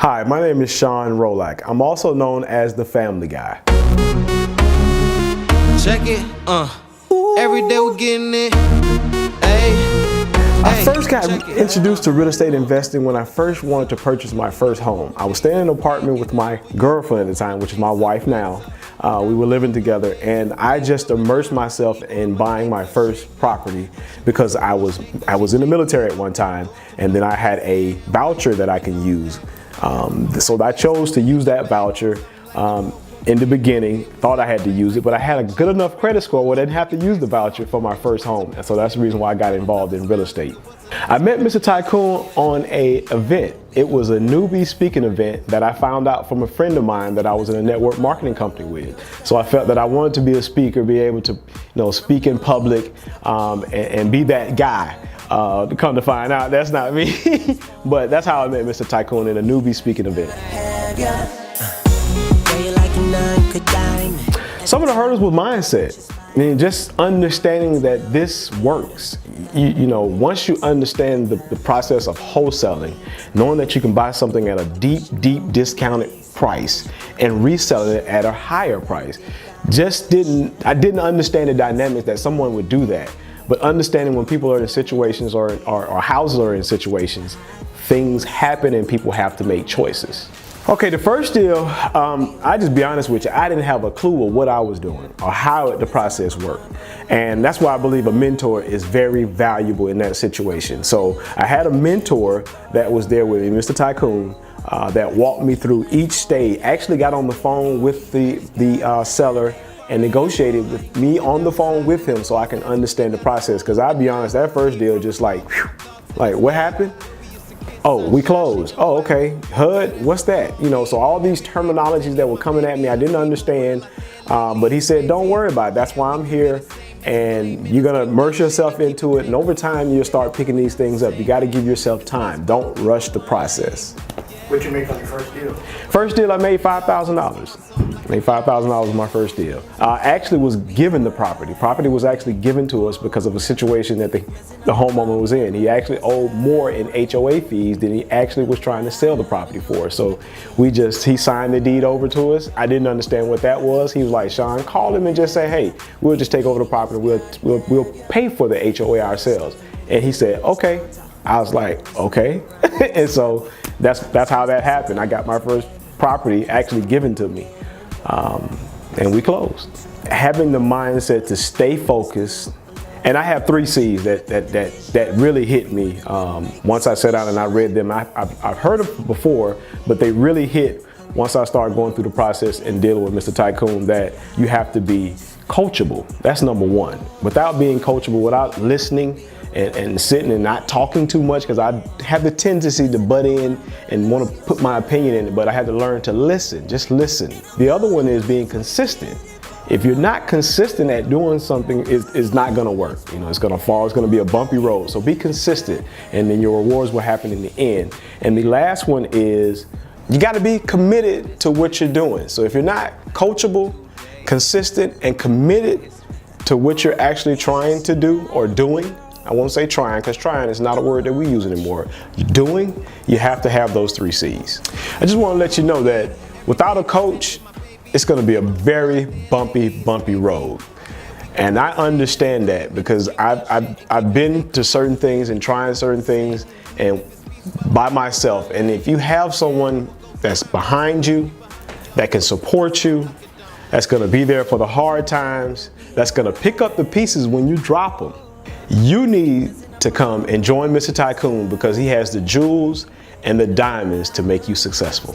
Hi, my name is Sean Rolak. I'm also known as the Family Guy. Check it, every day we're getting it. I first got introduced to real estate investing when I first wanted to purchase my first home. I was staying in an apartment with my girlfriend at the time, which is my wife now. We were living together, and I just immersed myself in buying my first property because I was in the military at one time, and then I had a voucher that I can use. So I chose to use that voucher. In the beginning, thought I had to use it, but I had a good enough credit score where I didn't have to use the voucher for my first home. And so that's the reason why I got involved in real estate. I met Mr. Tycoon on an event. It was a newbie speaking event that I found out from a friend of mine that I was in a network marketing company with. So I felt that I wanted to be a speaker, be able to, speak in public, and be that guy. To come to find out, that's not me. But that's how I met Mr. Tycoon in a newbie speaking event. Some of the hurdles with mindset. I mean, just understanding that this works. Once you understand the process of wholesaling, knowing that you can buy something at a deep discounted price and resell it at a higher price. I didn't understand the dynamics that someone would do that. But understanding when people are in situations or houses are in situations, things happen and people have to make choices. Okay, the first deal, I just be honest with you, I didn't have a clue of what I was doing or how the process worked. And that's why I believe a mentor is very valuable in that situation. So I had a mentor that was there with me, Mr. Tycoon, that walked me through each stage, actually got on the phone with the seller and negotiated with me on the phone with him so I can understand the process. Because I'll be honest, that first deal just like what happened? Oh, we closed. Oh, okay. HUD, what's that? So all these terminologies that were coming at me, I didn't understand. But he said, don't worry about it. That's why I'm here. And you're going to immerse yourself into it. And over time, you'll start picking these things up. You got to give yourself time. Don't rush the process. What'd you make on your first deal? First deal, I made $5,000. Made $5,000 on my first deal. Actually was given the property. Property was actually given to us because of a situation that the homeowner was in. He actually owed more in HOA fees than he actually was trying to sell the property for. So he signed the deed over to us. I didn't understand what that was. He was like, Sean, call him and just say, hey, we'll just take over the property. We'll pay for the HOA ourselves. And he said, okay. I was like, okay. And so that's how that happened. I got my first property actually given to me. And we closed. Having the mindset to stay focused, and I have 3 C's that really hit me. Once I sat down and I read them, I've heard them before, but they really hit once I started going through the process and dealing with Mr. Tycoon, that you have to be coachable. That's number 1. Without being coachable, without listening and sitting and not talking too much, because I have the tendency to butt in and want to put my opinion in it, but I had to learn to listen, just listen. The other one is being consistent. If you're not consistent at doing something, it's not gonna work. It's gonna fall, it's gonna be a bumpy road. So be consistent, and then your rewards will happen in the end. And the last one is, you gotta be committed to what you're doing. So if you're not coachable, consistent, and committed to what you're actually trying to do or doing, I won't say trying, because trying is not a word that we use anymore. Doing, you have to have those 3 C's. I just want to let you know that without a coach, it's going to be a very bumpy road. And I understand that because I've been to certain things and trying certain things and by myself. And if you have someone that's behind you, that can support you, that's going to be there for the hard times, that's going to pick up the pieces when you drop them, you need to come and join Mr. Tycoon, because he has the jewels and the diamonds to make you successful.